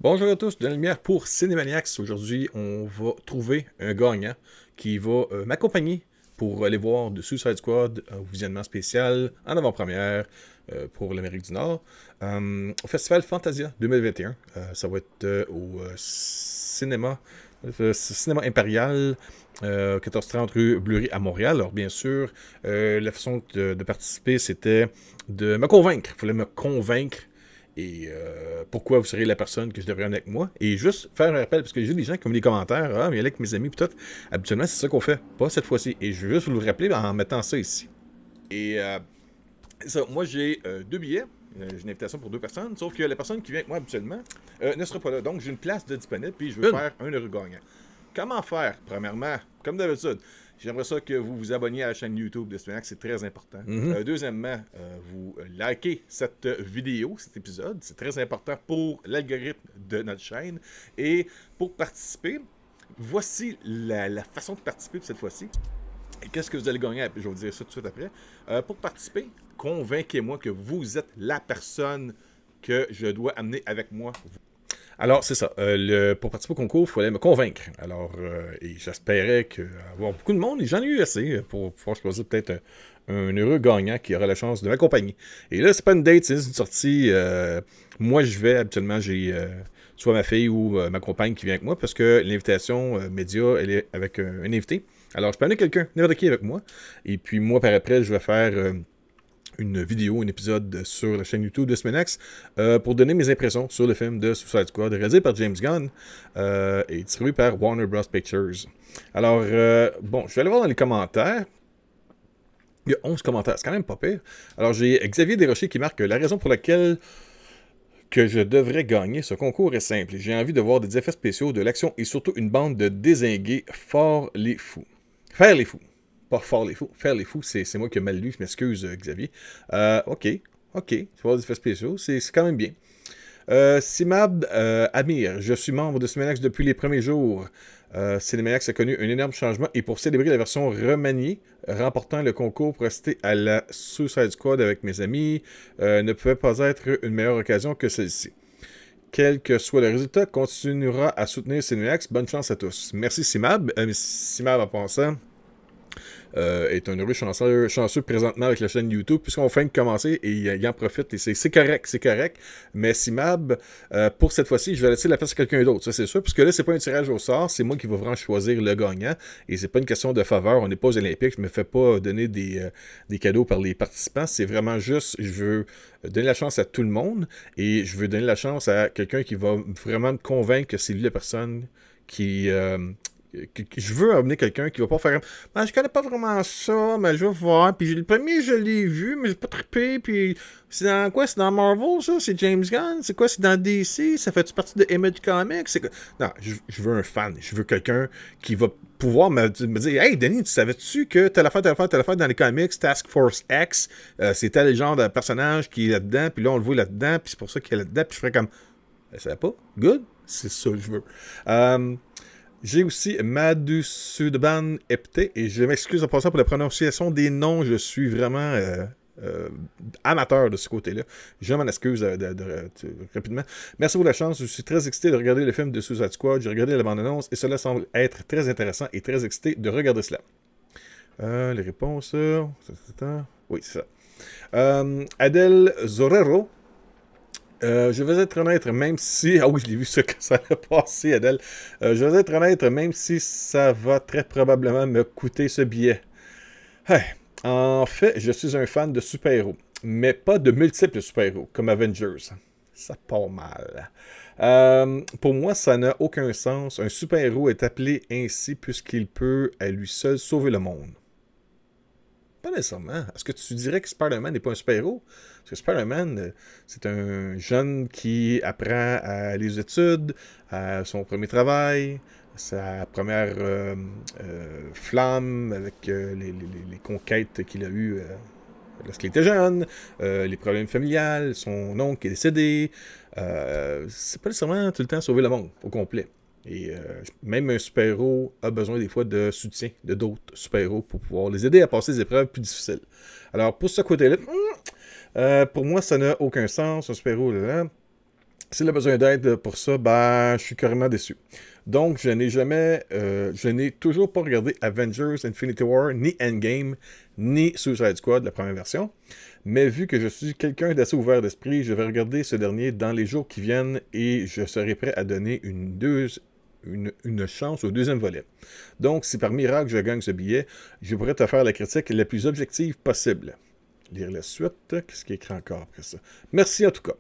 Bonjour à tous, de la lumière pour Cinemaniacs. Aujourd'hui, on va trouver un gagnant qui va m'accompagner pour aller voir The Suicide Squad au visionnement spécial en avant-première pour l'Amérique du Nord au Festival Fantasia 2021. Ça va être au cinéma Impérial, 1430 rue Bleury à Montréal. Alors bien sûr, la façon de participer, c'était de me convaincre. Il fallait me convaincre et pourquoi vous seriez la personne que je devrais emmener avec moi. Et juste faire un rappel, parce que j'ai des gens qui ont mis des commentaires, ah, mais il y a avec mes amis, peut-être. Habituellement, c'est ça qu'on fait, pas cette fois-ci. Et je veux juste vous le rappeler en mettant ça ici. Et ça, moi, j'ai deux billets. J'ai une invitation pour deux personnes, sauf que la personne qui vient avec moi habituellement ne sera pas là. Donc, j'ai une place de disponible, puis je veux faire un heureux gagnant. Comment faire? Premièrement, comme d'habitude, j'aimerais ça que vous vous abonniez à la chaîne YouTube de Cinemaniacs, c'est très important. Deuxièmement, vous likez cette vidéo, cet épisode, c'est très important pour l'algorithme de notre chaîne. Et pour participer, voici la façon de participer cette fois-ci. Et qu'est-ce que vous allez gagner? Je vais vous dire ça tout de suite après. Pour participer, convainquez-moi que vous êtes la personne que je dois amener avec moi. Alors, c'est ça. Pour participer au concours, il fallait me convaincre. Alors, et j'espérais avoir beaucoup de monde, et j'en ai eu assez pour pouvoir choisir peut-être un heureux gagnant qui aura la chance de m'accompagner. Et là, c'est pas une date, c'est une sortie. Moi, je vais, habituellement, j'ai soit ma fille ou ma compagne qui vient avec moi, parce que l'invitation média, elle est avec un invité. Alors, je peux amener quelqu'un, n'importe qui avec moi. Et puis, moi, par après, je vais faire une vidéo, un épisode sur la chaîne YouTube de Cinemaniacs pour donner mes impressions sur le film de Suicide Squad, réalisé par James Gunn et distribué par Warner Bros. Pictures. Alors, bon, je vais aller voir dans les commentaires. Il y a 11 commentaires, c'est quand même pas pire. Alors, j'ai Xavier Desrochers qui marque la raison pour laquelle que je devrais gagner ce concours est simple. J'ai envie de voir des effets spéciaux, de l'action et surtout une bande de dézingués fort les fous. Faire les fous. Pas fort les fous. Faire les fous, c'est moi qui ai mal lu. Je m'excuse, Xavier. OK. Tu vois des effets spéciaux. C'est quand même bien. Simab Amir. Je suis membre de Cinemaniacs depuis les premiers jours. Cinemaniacs a connu un énorme changement et pour célébrer la version remaniée, remportant le concours pour assister à la Suicide Squad avec mes amis, ne pouvait pas être une meilleure occasion que celle-ci. Quel que soit le résultat, continuera à soutenir Cinemaniacs. Bonne chance à tous. Merci Simab. Simab en pensant est un heureux chanceux présentement avec la chaîne YouTube, puisqu'on vient de commencer et il en profite. Et c'est correct. Mais Simab, pour cette fois-ci, je vais laisser la place à quelqu'un d'autre, ça c'est sûr, puisque là, c'est pas un tirage au sort, c'est moi qui vais vraiment choisir le gagnant. Et c'est pas une question de faveur, on n'est pas aux Olympiques, je me fais pas donner des cadeaux par les participants, c'est vraiment juste, je veux donner la chance à tout le monde et je veux donner la chance à quelqu'un qui va vraiment me convaincre que c'est lui la personne qui je veux amener quelqu'un qui va pas faire ben, je connais pas vraiment ça, mais je vais voir. Puis le premier, je l'ai vu, mais j'ai pas trippé. Puis c'est dans quoi? C'est dans Marvel, ça? C'est James Gunn? C'est quoi? C'est dans DC? Ça fait-tu partie de Image Comics? Non, je veux un fan. Je veux quelqu'un qui va pouvoir me dire Hey, Denis, tu savais-tu que telle affaire dans les comics, Task Force X, c'est tel genre de personnage qui est là-dedans, puis là, on le voit là-dedans, puis c'est pour ça qu'il est là-dedans. Puis je ferais comme ça va pas? Good? C'est ça que je veux. J'ai aussi Madhusudban Epte, et je m'excuse en passant pour la prononciation des noms, je suis vraiment amateur de ce côté-là. Je m'en excuse rapidement. Merci pour la chance, je suis très excité de regarder le film de Suicide Squad, j'ai regardé la bande-annonce, et cela semble être très intéressant et très excité de regarder cela. Les réponses... oui, c'est ça. Adèle Zorero. Je vais être honnête, même si... Ah oui, je l'ai vu ce que ça a passé, Adèle. Je vais être honnête, même si ça va très probablement me coûter ce billet. Hey, en fait, je suis un fan de super-héros, mais pas de multiples super-héros, comme Avengers. Ça part mal. Pour moi, ça n'a aucun sens. Un super-héros est appelé ainsi puisqu'il peut, à lui seul, sauver le monde. Pas nécessairement. Est-ce que tu dirais que Spider-Man n'est pas un super-héros? Parce que Spider-Man, c'est un jeune qui apprend à les études, à son premier travail, sa première flamme avec les conquêtes qu'il a eues lorsqu'il était jeune, les problèmes familiales, son oncle qui est décédé. C'est pas nécessairement tout le temps sauver le monde au complet. Et même un super-héros a besoin des fois de soutien de d'autres super-héros pour pouvoir les aider à passer des épreuves plus difficiles. Alors pour ce côté-là, pour moi ça n'a aucun sens, un super-héros là. S'il a besoin d'aide pour ça, ben, je suis carrément déçu. Donc, je n'ai toujours pas regardé Avengers Infinity War, ni Endgame, ni Suicide Squad, la première version. Mais vu que je suis quelqu'un d'assez ouvert d'esprit, je vais regarder ce dernier dans les jours qui viennent et je serai prêt à donner une chance au deuxième volet. Donc, si par miracle je gagne ce billet, je pourrais te faire la critique la plus objective possible. Lire la suite. Qu'est-ce qu'il y a écrit encore après ça? Merci en tout cas.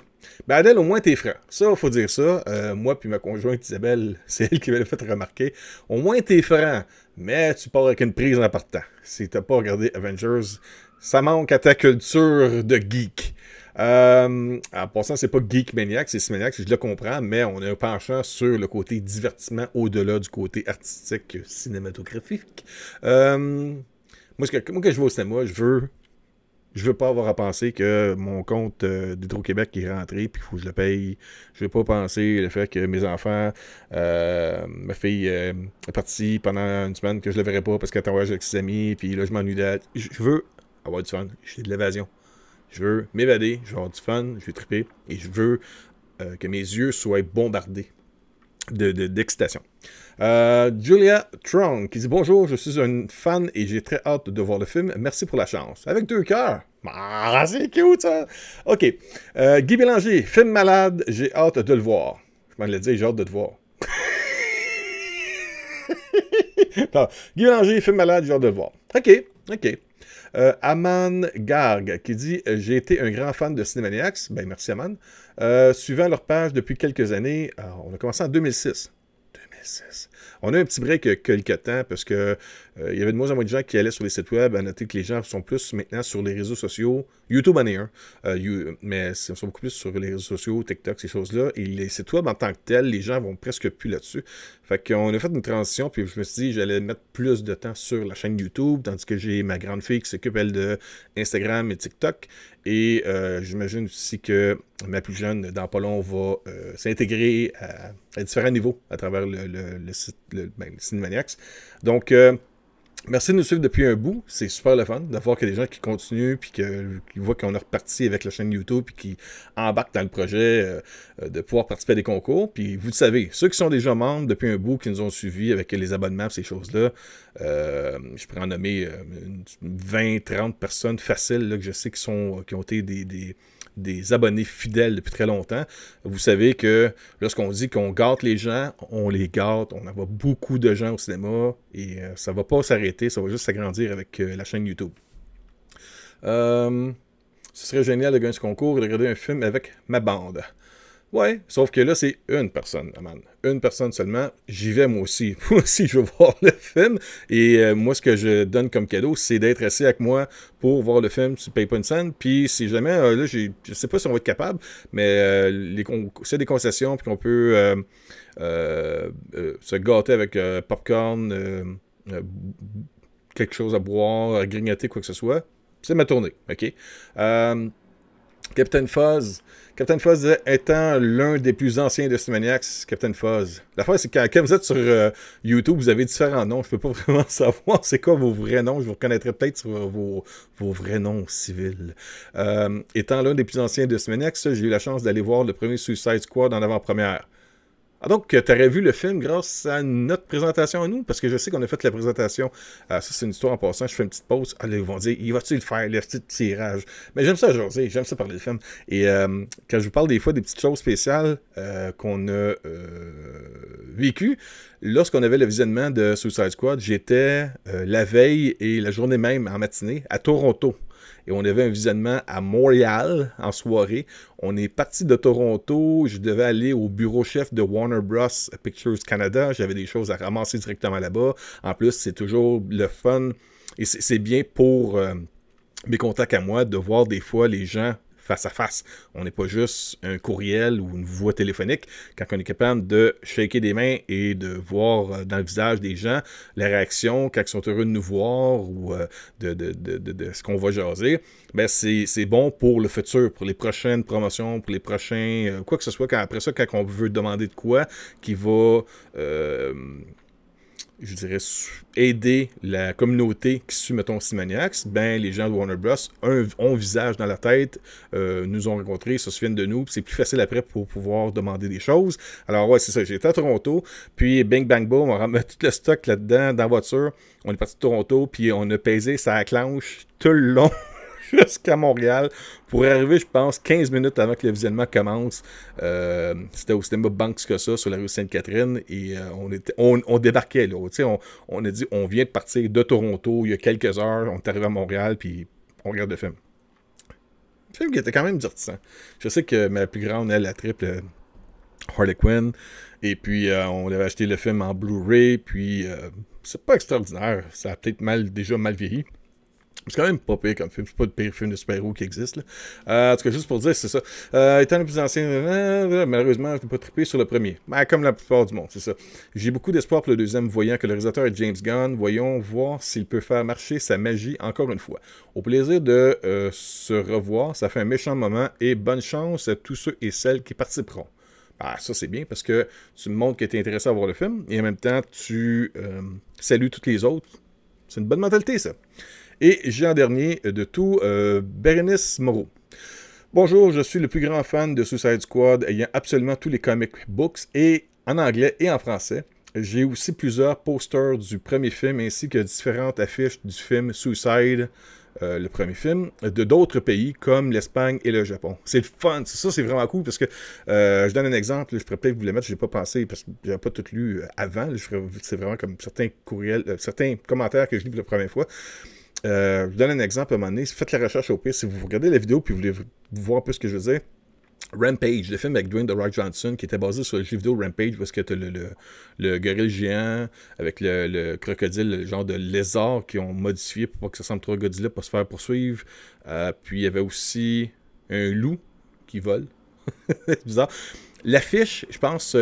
Ben Adèle, au moins t'es franc. Ça, il faut dire ça. Moi puis ma conjointe Isabelle, c'est elle qui m'avait fait remarquer. Au moins t'es franc, mais tu pars avec une prise en partant. Si t'as pas regardé Avengers, ça manque à ta culture de geek. En passant, c'est pas Geek Maniac, c'est Cinemaniac, je le comprends, mais on a un penchant sur le côté divertissement au-delà du côté artistique cinématographique. Moi, quand je vais au cinéma, je veux pas avoir à penser que mon compte d'Hydro-Québec est rentré puis qu'il faut que je le paye. Je veux pas penser le fait que mes enfants, ma fille est partie pendant une semaine que je le verrai pas parce qu'elle est en voyage avec ses amis puis là je m'ennuie d'elle. Je veux avoir du fun. J'ai de l'évasion. Je veux m'évader, je veux avoir du fun, je veux triper et je veux que mes yeux soient bombardés d'excitation. Julia Trong qui dit bonjour, je suis une fan et j'ai très hâte de voir le film. Merci pour la chance. Avec 2 cœurs. Ah, c'est cute ça. Ok. Guy Bélanger, film malade, j'ai hâte de le voir. Je m'en l'ai dit, j'ai hâte de te voir. Non, Guy Bélanger, film malade, j'ai hâte de le voir. Ok. Aman Garg qui dit j'ai été un grand fan de Cinemaniacs. Ben merci Aman. Suivant leur page depuis quelques années, on a commencé en 2006. On a un petit break quelques temps parce que il y avait de moins en moins de gens qui allaient sur les sites web. À noter que les gens sont plus maintenant sur les réseaux sociaux. YouTube en est un, mais ils sont beaucoup plus sur les réseaux sociaux, TikTok, ces choses-là. Et les sites web en tant que tels, les gens vont presque plus là-dessus. Fait qu'on a fait une transition, puis je me suis dit j'allais mettre plus de temps sur la chaîne YouTube, tandis que j'ai ma grande fille qui s'occupe, elle, de Instagram et TikTok. Et j'imagine aussi que ma plus jeune, dans pas long, va s'intégrer à différents niveaux à travers le site, le Cinemaniacs. Donc, merci de nous suivre depuis un bout. C'est super le fun de voir qu'il y a des gens qui continuent puis qui voient qu'on est reparti avec la chaîne YouTube puis qui embarquent dans le projet de pouvoir participer à des concours. Puis vous le savez, ceux qui sont déjà membres depuis un bout, qui nous ont suivis avec les abonnements ces choses-là, je pourrais en nommer 20-30 personnes faciles là, que je sais qui ont été des abonnés fidèles depuis très longtemps. Vous savez que lorsqu'on dit qu'on gâte les gens, on les gâte, on envoie beaucoup de gens au cinéma et ça va pas s'arrêter, ça va juste s'agrandir avec la chaîne YouTube. Ce serait génial de gagner ce concours et de regarder un film avec ma bande. Ouais, sauf que là, c'est une personne, man. Une personne seulement. J'y vais, moi aussi. Moi aussi, je veux voir le film. Et moi, ce que je donne comme cadeau, c'est d'être assis avec moi pour voir le film sur Pay Pas Scène. Puis, si jamais, là, je sais pas si on va être capable, mais c'est des concessions, puis qu'on peut se gâter avec popcorn, quelque chose à boire, à grignoter, quoi que ce soit. C'est ma tournée, OK? Captain Fuzz disait, étant l'un des plus anciens de Cinemaniacs, Captain Fuzz. L'affaire, c'est que quand vous êtes sur YouTube, vous avez différents noms. Je peux pas vraiment savoir c'est quoi vos vrais noms. Je vous reconnaîtrai peut-être sur vos vrais noms civils. Étant l'un des plus anciens de Cinemaniacs, j'ai eu la chance d'aller voir le premier Suicide Squad en avant-première. Ah, donc, tu aurais vu le film grâce à notre présentation à nous, parce que je sais qu'on a fait la présentation. Ça, c'est une histoire en passant. Je fais une petite pause. Allez, ils vont dire, il va-tu le faire, le petit tirage? Mais j'aime ça, José. J'aime ça parler de film. Et quand je vous parle des fois des petites choses spéciales qu'on a vécues, lorsqu'on avait le visionnement de Suicide Squad, j'étais la veille et la journée même en matinée à Toronto. Et on avait un visionnement à Montréal en soirée. On est parti de Toronto. Je devais aller au bureau chef de Warner Bros. Pictures Canada. J'avais des choses à ramasser directement là-bas. En plus, c'est toujours le fun. Et c'est bien pour mes contacts à moi de voir des fois les gens face à face. On n'est pas juste un courriel ou une voix téléphonique. Quand on est capable de shaker des mains et de voir dans le visage des gens la réaction, quand ils sont heureux de nous voir ou de ce qu'on va jaser, ben c'est bon pour le futur, pour les prochaines promotions, pour les prochains... quoi que ce soit, après ça, quand on veut demander de quoi qui va... je dirais, aider la communauté qui suit, mettons, Cinemax, ben, les gens de Warner Bros. Ont un visage dans la tête, nous ont rencontrés, se souviennent de nous, puis c'est plus facile après pour pouvoir demander des choses. Alors, ouais, c'est ça, j'ai été à Toronto, puis bing, bang, boom, on remet tout le stock là-dedans, dans la voiture, on est parti de Toronto, puis on a pesé sa clenche tout le long jusqu'à Montréal pour arriver, je pense, 15 minutes avant que le visionnement commence. C'était au cinéma Banks que ça, sur la rue Sainte-Catherine, et on débarquait là. On a dit, on vient de partir de Toronto il y a quelques heures, on est arrivé à Montréal, puis on regarde le film. Le film qui était quand même divertissant. Je sais que ma plus grande, elle, la triple Harley Quinn, et puis on avait acheté le film en Blu-ray, puis c'est pas extraordinaire, ça a peut-être déjà mal vieilli. C'est quand même pas pire comme film. C'est pas le pire film de super-héros qui existe. Là. En tout cas, juste pour dire, c'est ça. Étant le plus ancien, malheureusement, je n'ai pas trippé sur le premier. Comme la plupart du monde, c'est ça. J'ai beaucoup d'espoir pour le deuxième, voyant que le réalisateur est James Gunn. Voyons voir s'il peut faire marcher sa magie encore une fois. Au plaisir de se revoir. Ça fait un méchant moment et bonne chance à tous ceux et celles qui participeront. Ah, ça, c'est bien parce que tu me montres que tu es intéressé à voir le film et en même temps, tu salues toutes les autres. C'est une bonne mentalité, ça. Et j'ai en dernier de tout, Bérénice Moreau. Bonjour, je suis le plus grand fan de Suicide Squad, ayant absolument tous les comic books, et en anglais et en français. J'ai aussi plusieurs posters du premier film, ainsi que différentes affiches du film Suicide, le premier film, de d'autres pays, comme l'Espagne et le Japon. C'est le fun, ça c'est vraiment cool, parce que, je donne un exemple, je pourrais peut-être vous le mettre, je n'ai pas pensé, parce que je n'avais pas tout lu avant, c'est vraiment comme certains courriels, certains commentaires que je lis pour la première fois. Je vous donne un exemple à un moment donné. Faites la recherche au pire. Si vous regardez la vidéo et vous voulez voir un peu ce que je veux dire, Rampage, le film avec Dwayne The Rock Johnson, qui était basé sur le jeu vidéo Rampage, parce que tu as le gorille géant avec le crocodile, le genre de lézard qui ont modifié pour pas que ça ressemble trop à Godzilla, pour se faire poursuivre. Puis il y avait aussi un loup qui vole. C'est bizarre. L'affiche, je pense,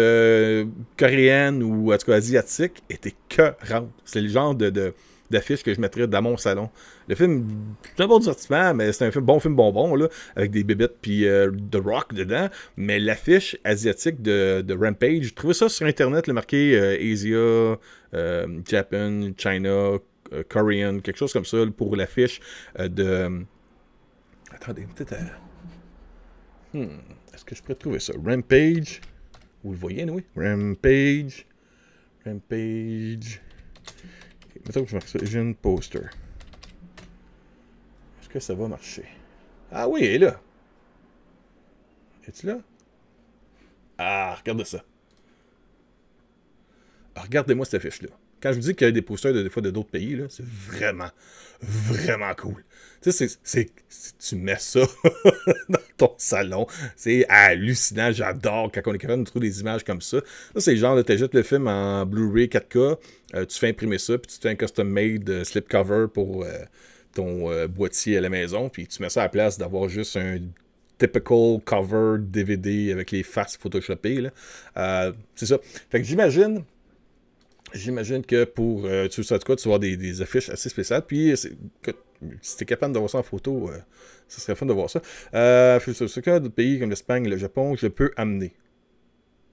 coréenne ou en tout cas asiatique, était écœurante. C'est le genre d'affiche que je mettrais dans mon salon. Le film, c'est un bon divertissement, mais c'est un bon film bonbon, là, avec des bébites puis The Rock dedans. Mais l'affiche asiatique de Rampage, je trouvais ça sur Internet, le marqué Asia, Japan, China, Korean, quelque chose comme ça, pour l'affiche de... Attendez, peut-être... Est-ce que je pourrais trouver ça? Rampage. Vous le voyez, oui? Rampage. Mettons que je marque ça. J'ai une poster. Est-ce que ça va marcher? Ah oui, elle est là. Es-tu là? Ah, regardez ça. Ah, regardez-moi cette affiche-là. Quand je vous dis qu'il y a des posters des fois de d'autres pays, là, c'est vraiment, vraiment cool. Tu sais, tu mets ça dans ton salon. C'est hallucinant. J'adore quand on est capable de trouver des images comme ça. Ça, c'est le genre de tu jettes le film en Blu-ray 4K, tu fais imprimer ça, puis tu fais un custom-made slipcover pour ton boîtier à la maison, puis tu mets ça à la place d'avoir juste un typical cover DVD avec les faces photoshopées. Là. C'est ça. Fait que j'imagine que pour Suicide Squad, tu vas avoir des affiches assez spéciales. Puis, si tu es capable de voir ça en photo, ce serait fun de voir ça. Suicide Squad, d'autres pays comme l'Espagne et le Japon, je peux amener.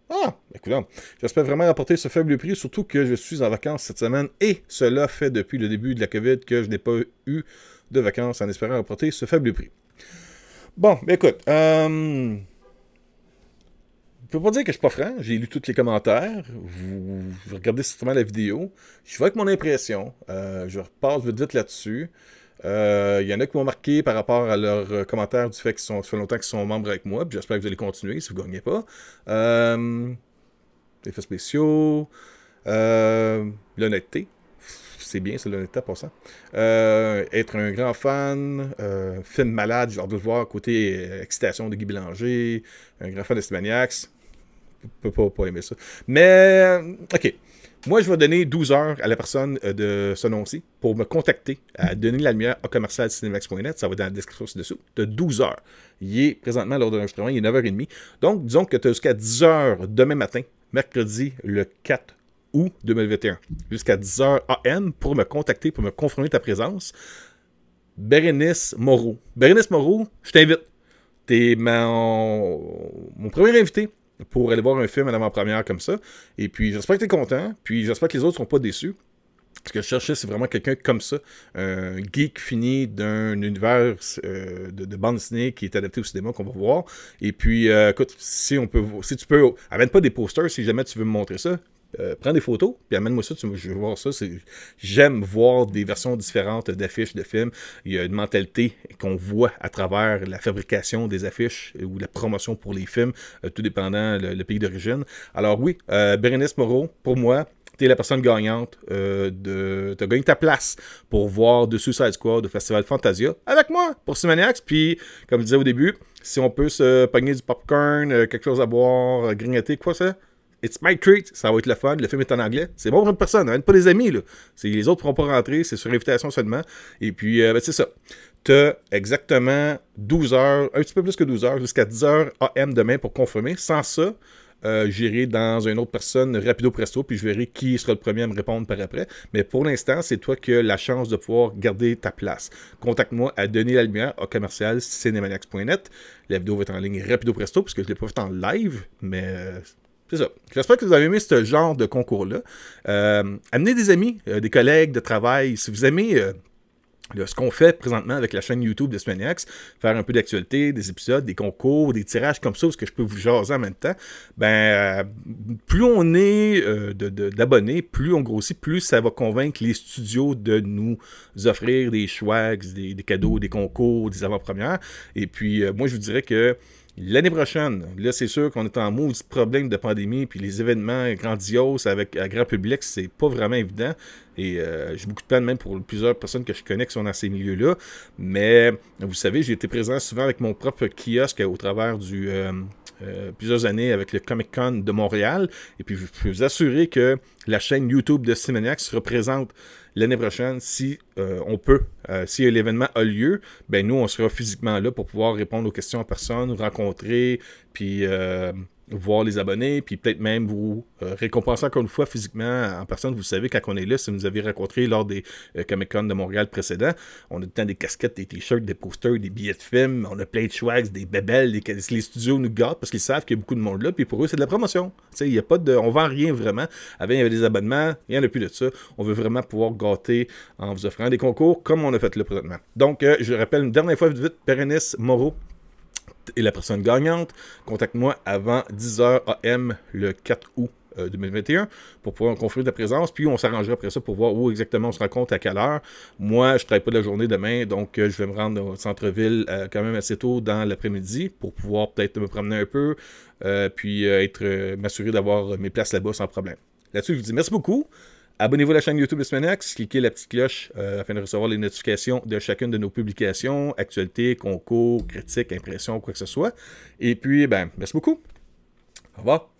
Ah, écoute, j'espère vraiment rapporter ce faible prix, surtout que je suis en vacances cette semaine. Et cela fait depuis le début de la COVID que je n'ai pas eu de vacances en espérant rapporter ce faible prix. Bon, écoute, je peux pas dire que je suis pas franc, j'ai lu tous les commentaires, vous regardez certainement la vidéo, je vais avec mon impression, je repasse vite là-dessus. Il y en a qui m'ont marqué par rapport à leurs commentaires du fait que ça fait longtemps qu'ils sont membres avec moi, puis j'espère que vous allez continuer si vous ne gagnez pas. Effets spéciaux, l'honnêteté. C'est bien, c'est l'honnêteté en passant. Être un grand fan, film malade, genre de le voir côté excitation de Guy Bélanger, un grand fan de Stimaniacs. Je peux pas aimer ça. Mais, ok. Moi, je vais donner 12 heures à la personne de ce nom-ci pour me contacter à donner la lumière à commercial-cinemax.net. Ça va être dans la description ci-dessous. De 12 heures. Il est présentement lors de l'enregistrement, il est 9h30. Donc, disons que tu as jusqu'à 10 heures demain matin, mercredi le 4 août 2021, jusqu'à 10h AM pour me contacter, pour me confirmer ta présence. Bérénice Moreau. Bérénice Moreau, je t'invite. T'es mon premier invité pour aller voir un film à l'avant-première comme ça. Et puis, j'espère que tu es content. Puis, j'espère que les autres ne seront pas déçus. Ce que je cherchais, c'est vraiment quelqu'un comme ça, un geek fini d'un univers de bande dessinée qui est adapté au cinéma qu'on va voir. Et puis, écoute, si tu peux, amène pas des posters si jamais tu veux me montrer ça. Prends des photos, puis amène-moi ça, je veux voir ça. J'aime voir des versions différentes d'affiches, de films. Il y a une mentalité qu'on voit à travers la fabrication des affiches ou la promotion pour les films, tout dépendant le pays d'origine. Alors oui, Bérénice Moreau, pour moi, t'es la personne gagnante t'as gagné ta place pour voir The Suicide Squad au Festival Fantasia avec moi pour Cinemaniacs. Puis, comme je disais au début, si on peut se pogner du popcorn, quelque chose à boire, grignoter, quoi ça? It's my treat, ça va être le fun. Le film est en anglais. C'est bon pour une personne, même pas des amis. Là. Les autres ne pourront pas rentrer, c'est sur invitation seulement. Et puis, c'est ça. T'as exactement 12 heures, un petit peu plus que 12 heures, jusqu'à 10 heures AM demain pour confirmer. Sans ça, j'irai dans une autre personne rapido presto, puis je verrai qui sera le premier à me répondre par après. Mais pour l'instant, c'est toi qui as la chance de pouvoir garder ta place. Contacte-moi à denislallumière@commercial-cinemaniacs.net. La vidéo va être en ligne rapido presto, puisque je ne l'ai pas fait en live, mais c'est ça. J'espère que vous avez aimé ce genre de concours-là. Amenez des amis, des collègues de travail. Si vous aimez ce qu'on fait présentement avec la chaîne YouTube de Cinemaniacs, faire un peu d'actualité, des épisodes, des concours, des tirages comme ça, parce que je peux vous jaser en même temps, plus on est d'abonnés, plus on grossit, plus ça va convaincre les studios de nous offrir des choix, des cadeaux, des concours, des avant-premières. Et puis, moi, je vous dirais que l'année prochaine, là, c'est sûr qu'on est en maudit problème de pandémie, puis les événements grandioses avec un grand public, c'est pas vraiment évident. Et j'ai beaucoup de peine même pour plusieurs personnes que je connais qui sont dans ces milieux-là. Mais vous savez, j'ai été présent souvent avec mon propre kiosque au travers du plusieurs années avec le Comic-Con de Montréal. Et puis, je peux vous assurer que la chaîne YouTube de Cinemaniacs se représente l'année prochaine si on peut. Si l'événement a lieu, ben nous, on sera physiquement là pour pouvoir répondre aux questions en personne, rencontrer, puis voir les abonnés, puis peut-être même vous récompenser encore une fois physiquement en personne. Vous savez, quand on est là, si vous nous avez rencontré lors des Comic-Con de Montréal précédents, on a tout le temps des casquettes, des t-shirts, des posters, des billets de film, on a plein de swags, des bébelles, les studios nous gardent parce qu'ils savent qu'il y a beaucoup de monde là, puis pour eux, c'est de la promotion. Il y a pas on vend rien vraiment. Avant, il y avait des abonnements, il n'y en a plus de ça. On veut vraiment pouvoir gâter en vous offrant des concours comme on a fait là présentement. Donc, je rappelle une dernière fois vite, Bérénice Moreau est la personne gagnante. Contacte-moi avant 10h AM le 4 août 2021 pour pouvoir confirmer ta présence, puis on s'arrangera après ça pour voir où exactement on se rencontre, à quelle heure. Moi, je ne travaille pas de la journée demain, donc je vais me rendre au centre-ville quand même assez tôt dans l'après-midi pour pouvoir peut-être me promener un peu, puis m'assurer d'avoir mes places là-bas sans problème. Là-dessus, je vous dis merci beaucoup. Abonnez-vous à la chaîne YouTube de Cinemaniacs, cliquez la petite cloche afin de recevoir les notifications de chacune de nos publications, actualités, concours, critiques, impressions, quoi que ce soit. Et puis, merci beaucoup. Au revoir.